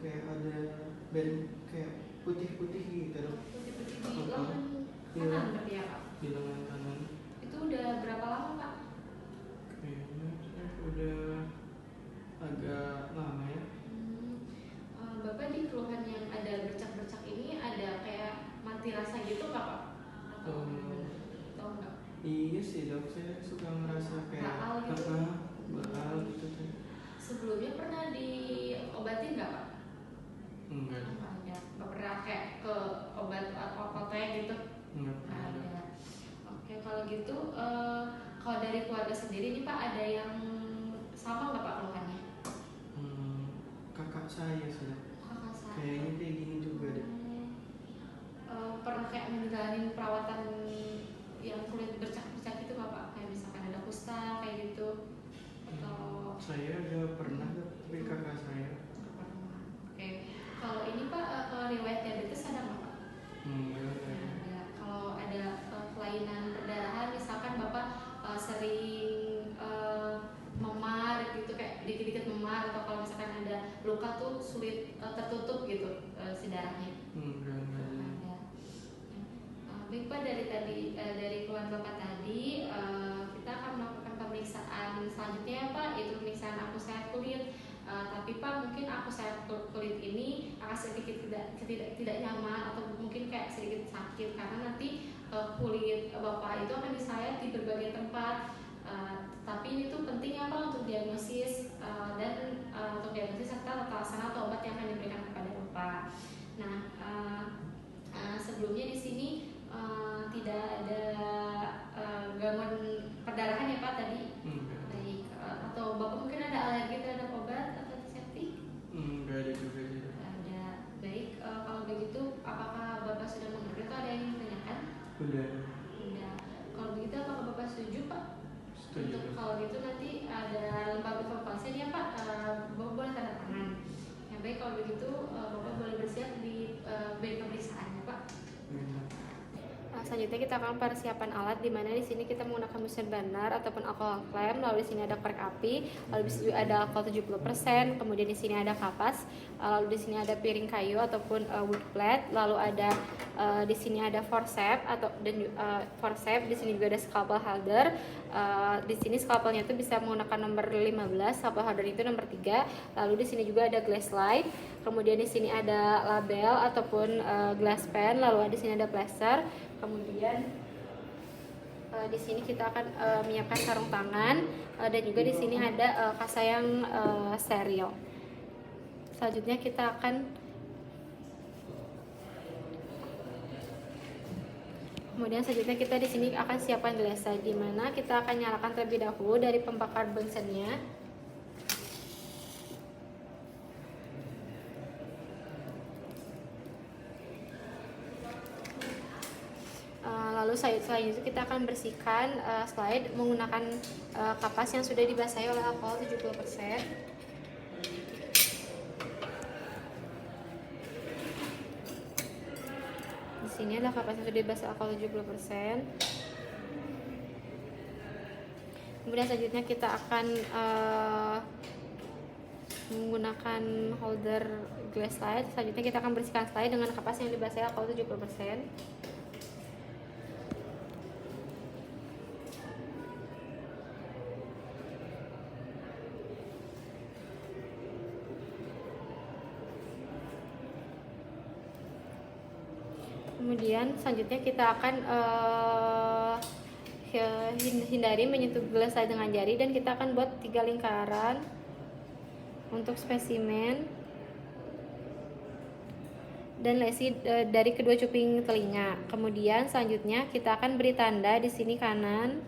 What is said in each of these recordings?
kayak ada band kayak putih-putih gitu dok. Putih-putih di lengan kanan berarti ya Pak? Di lengan kanan. Itu udah berapa lama Pak? Kayaknya udah agak lama ya. Bapak di keluhan yang ada bercak-bercak ini ada kayak mati rasa gitu nggak Pak? Atau enggak? Iya sih dok, saya suka ngerasa kayak baal gitu. Baal gitu tuh. Sebelumnya pernah diobatin nggak Pak? Enggak. Nggak pernah kayak ke obat atau apotek gitu? Enggak pernah. Ada. Oke, kalau gitu kalau dari keluarga sendiri nih Pak ada yang sama nggak Pak keluhannya? Kakak saya sih. Kakak saya. Kayaknya kayak gini juga deh. Pernah kayak menjalani perawatan yang kulit bercak-bercak gitu nggak Pak? Kayak misalkan ada kusta kayak gitu atau? Saya udah pernah tapi kakak saya. Nggak pernah. Oke, kalau ini Pak riwayat diabetes ada nggak Pak? Enggak. Ada. Kalau ada kelainan perdarahan, misalkan Bapak sering memar gitu, kayak dikit-dikit memar, atau kalau misalkan ada luka tuh sulit tertutup gitu si darahnya. Enggak. Ada. Baik Pak, dari keluhan Bapak tadi kita akan melakukan pemeriksaan selanjutnya ya Pak, yaitu pemeriksaan akusen kulit. Tapi Pak, mungkin akusen kulit ini akan sedikit tidak nyaman atau mungkin kayak sedikit sakit karena nanti kulit Bapak itu akan disayat di berbagai tempat. Tapi ini tuh penting ya Pak untuk diagnosis dan untuk diagnosis serta tata laksana atau obat yang akan diberikan kepada Bapak. Nah, sebelumnya di sini tidak ada gangguan perdarahan ya Pak tadi? Baik. Atau Bapak mungkin ada alergi terhadap obat atau antiseptik? Enggak ada juga sih. Ada. Baik. Kalau begitu, apakah Bapak sudah mengerti atau ada yang ditanyakan? Udah. Kalau begitu, apakah Bapak setuju Pak? Setuju. Untuk kalau gitu nanti ada lembaga konsen ya Pak, Bapak boleh tanda tangan. Ya baik, kalau begitu Bapak boleh bersiap di bank pemeriksaannya Pak. Selanjutnya kita akan persiapan alat, di mana di sini kita menggunakan mesin burner ataupun alcohol clamp, lalu di sini ada korek api, lalu di sini juga ada alkohol 70%, kemudian di sini ada kapas, lalu di sini ada piring kayu ataupun wood plate, lalu ada di sini ada forceps forceps, di sini juga ada scalpel holder. Di sini scalpelnya itu bisa menggunakan nomor 15, scalpel holder itu nomor 3. Lalu di sini juga ada glass light, kemudian di sini ada label ataupun glass pen, lalu di sini ada plaster. Kemudian di sini kita akan menyiapkan sarung tangan dan juga di sini ada kasa yang steril. Selanjutnya kita akan kita di sini akan siapkan gelasa, di mana kita akan nyalakan terlebih dahulu dari pembakar bensinnya. Lalu selanjutnya itu kita akan bersihkan slide menggunakan kapas yang sudah dibasahi oleh alkohol 70%. Di sini adalah kapas yang sudah dibasahi alkohol 70%. Kemudian selanjutnya kita akan menggunakan holder glass slide. Selanjutnya kita akan bersihkan slide dengan kapas yang dibasahi alkohol 70%. Kemudian selanjutnya kita akan hindari menyentuh gelas dengan jari, dan kita akan buat 3 lingkaran untuk spesimen dan lesi dari kedua cuping telinga. Kemudian selanjutnya kita akan beri tanda di sini kanan,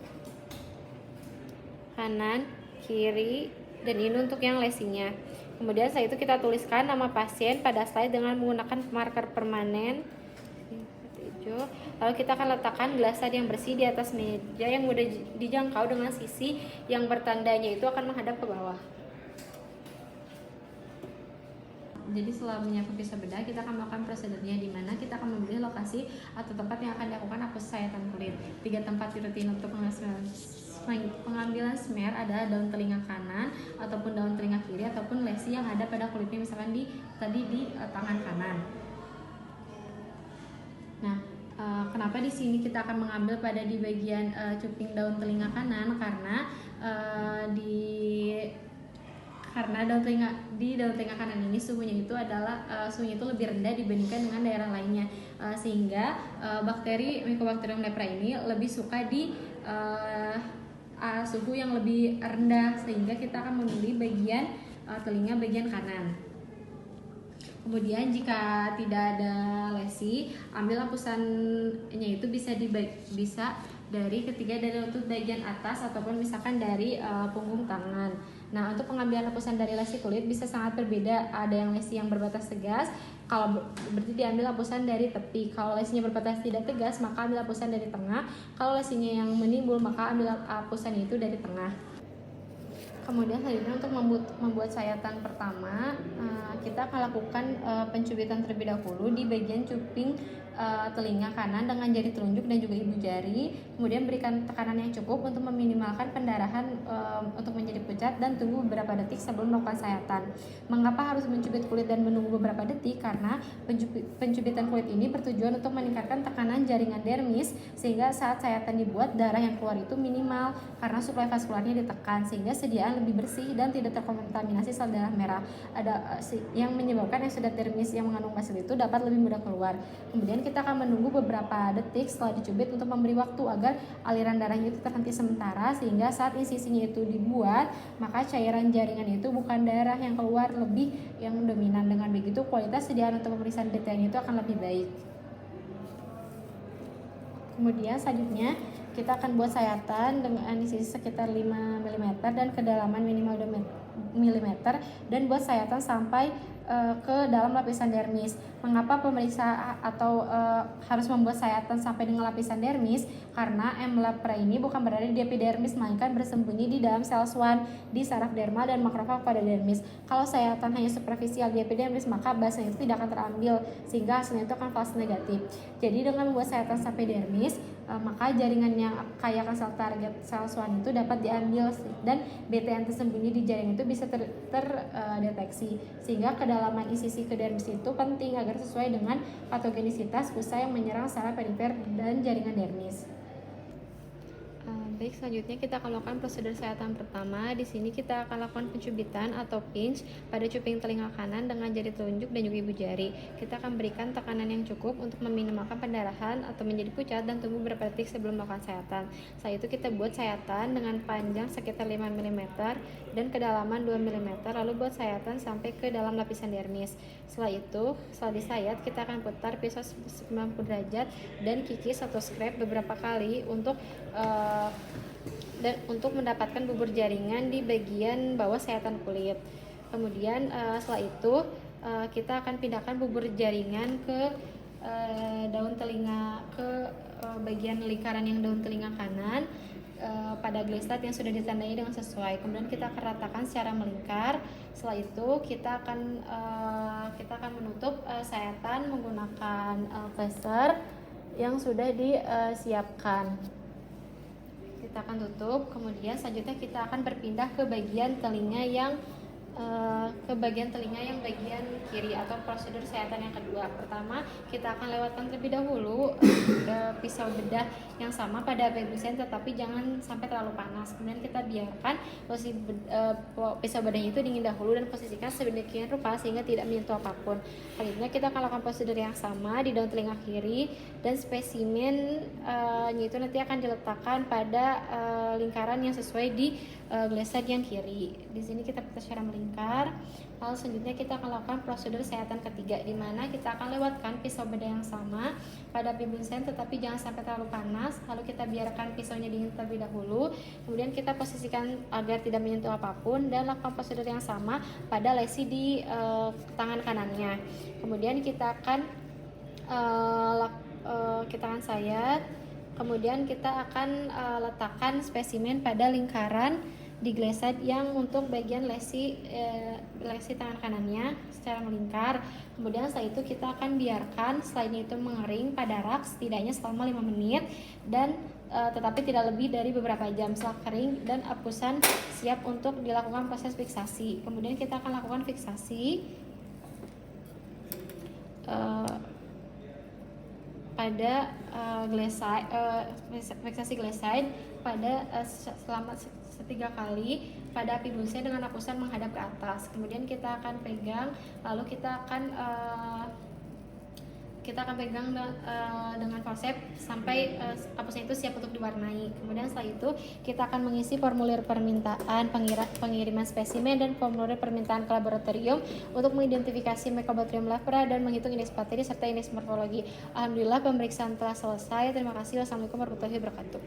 kiri, dan ini untuk yang lesinya. Kemudian setelah itu kita tuliskan nama pasien pada slide dengan menggunakan marker permanen. Lalu kita akan letakkan gelasa yang bersih di atas meja yang mudah dijangkau dengan sisi yang bertandanya itu akan menghadap ke bawah. Jadi setelah menyiapkan pisau bedah, kita akan melakukan prosedurnya, di mana kita akan memilih lokasi atau tempat yang akan dilakukan hapus sayatan kulit. 3 tempat rutin untuk menghasilkan Pengambilan smear adalah daun telinga kanan ataupun daun telinga kiri ataupun lesi yang ada pada kulitnya, misalkan di tangan kanan. Nah, kenapa di sini kita akan mengambil pada di bagian cuping daun telinga kanan? Karena daun telinga kanan ini suhunya itu lebih rendah dibandingkan dengan daerah lainnya, sehingga Mycobacterium lepra ini lebih suka di suhu yang lebih rendah, sehingga kita akan memilih bagian telinga bagian kanan. Kemudian jika tidak ada lesi, ambil lapisannya itu bisa dari ketiga dari lutut bagian atas ataupun misalkan dari punggung tangan. Nah, untuk pengambilan lapisan dari lesi kulit bisa sangat berbeda. Ada yang lesi yang berbatas tegas, kalau berarti diambil lapisan dari tepi. Kalau lesinya berbatas tidak tegas, maka ambil lapisan dari tengah. Kalau lesinya yang menimbul, maka ambil lapisan itu dari tengah. Kemudian selanjutnya untuk membuat sayatan pertama, kita akan lakukan pencubitan terlebih dahulu di bagian cuping telinga kanan dengan jari telunjuk dan juga ibu jari. Kemudian berikan tekanan yang cukup untuk meminimalkan pendarahan untuk menjadi pucat, dan tunggu beberapa detik sebelum melakukan sayatan. Mengapa harus mencubit kulit dan menunggu beberapa detik? Karena pencubitan kulit ini bertujuan untuk meningkatkan tekanan jaringan dermis, sehingga saat sayatan dibuat darah yang keluar itu minimal karena suplai vaskularnya ditekan, sehingga sediaan lebih bersih dan tidak terkontaminasi sel darah merah. Yang menyebabkan eksudat dermis yang mengandung basil itu dapat lebih mudah keluar. Kemudian kita akan menunggu beberapa detik setelah dicubit untuk memberi waktu agar aliran darahnya itu terhenti sementara, sehingga saat insisinya itu dibuat, maka cairan jaringan itu bukan darah yang keluar lebih yang dominan. Dengan begitu kualitas sediaan untuk pemeriksaan detailnya itu akan lebih baik. Kemudian selanjutnya kita akan buat sayatan dengan insisi sekitar 5 mm dan kedalaman minimal 2 mm, dan buat sayatan sampai ke dalam lapisan dermis. Mengapa pemeriksa harus membuat sayatan sampai dengan lapisan dermis? Karena M. lepra ini bukan berada di epidermis, melainkan bersembunyi di dalam sel Schwann di saraf dermal dan makrofag pada dermis. Kalau sayatan hanya superficial di epidermis, maka basal itu tidak akan terambil, sehingga hasilnya itu akan false negatif. Jadi dengan membuat sayatan sampai dermis, maka jaringan yang kaya akan sel target sel Schwann itu dapat diambil, dan BT yang tersembunyi di jaringan itu bisa terdeteksi, sehingga kedalaman insisi ke dermis itu penting agar sesuai dengan patogenisitas busa yang menyerang secara perifer dan jaringan dermis. Baik, selanjutnya kita akan lakukan prosedur sayatan pertama. Di sini kita akan lakukan pencubitan atau pinch pada cuping telinga kanan dengan jari telunjuk dan juga ibu jari. Kita akan berikan tekanan yang cukup untuk meminimalkan pendarahan atau menjadi pucat, dan tunggu beberapa detik sebelum melakukan sayatan. Setelah itu kita buat sayatan dengan panjang sekitar 5 mm dan kedalaman 2 mm, lalu buat sayatan sampai ke dalam lapisan dermis. Setelah disayat, kita akan putar pisau 90 derajat dan kikis atau scrape beberapa kali untuk mendapatkan bubur jaringan di bagian bawah sayatan kulit. Kemudian setelah itu kita akan pindahkan bubur jaringan ke daun telinga, bagian lingkaran yang daun telinga kanan pada glestat yang sudah ditandai dengan sesuai. Kemudian kita akan ratakan secara melingkar. Setelah itu kita akan menutup sayatan menggunakan plaster yang sudah disiapkan. Kita akan tutup. Kemudian selanjutnya kita akan berpindah ke bagian telinga yang bagian kiri atau prosedur sayatan yang kedua. Pertama, kita akan lewatkan terlebih dahulu pisau bedah yang sama pada bagusan, tetapi jangan sampai terlalu panas. Kemudian kita biarkan posisi pisau bedahnya itu dingin dahulu dan posisikan sedemikian rupa sehingga tidak menyentuh apapun. Selanjutnya kita akan lakukan prosedur yang sama di daun telinga kiri, dan spesimennya itu nanti akan diletakkan pada lingkaran yang sesuai di glesad yang kiri. Di sini kita putar secara melingkar. Lalu selanjutnya kita akan lakukan prosedur sayatan ketiga, di mana kita akan lewatkan pisau bedah yang sama pada pimpin sen, tetapi jangan sampai terlalu panas. Lalu kita biarkan pisaunya dingin terlebih dahulu. Kemudian kita posisikan agar tidak menyentuh apapun, dan lakukan prosedur yang sama pada lesi di tangan kanannya. Kemudian kita akan sayat. Kemudian kita akan letakkan spesimen pada lingkaran di glesad yang untuk bagian lesi tangan kanannya secara melingkar. Kemudian setelah itu kita akan biarkan selainnya itu mengering pada rak setidaknya selama 5 menit, dan tetapi tidak lebih dari beberapa jam. Setelah kering dan apusan siap untuk dilakukan proses fiksasi. Kemudian kita akan lakukan fiksasi pada fiksasi gleside pada selama 3 kali pada api busa dengan apusan menghadap ke atas. Kemudian kita akan pegang, lalu kita akan pegang dengan forceps sampai apusnya itu siap untuk diwarnai. Kemudian setelah itu kita akan mengisi formulir permintaan pengiriman spesimen dan formulir permintaan ke laboratorium untuk mengidentifikasi Mycobacterium leprae dan menghitung indeks bakteri serta indeks morfologi. Alhamdulillah pemeriksaan telah selesai. Terima kasih. Wassalamualaikum warahmatullahi wabarakatuh.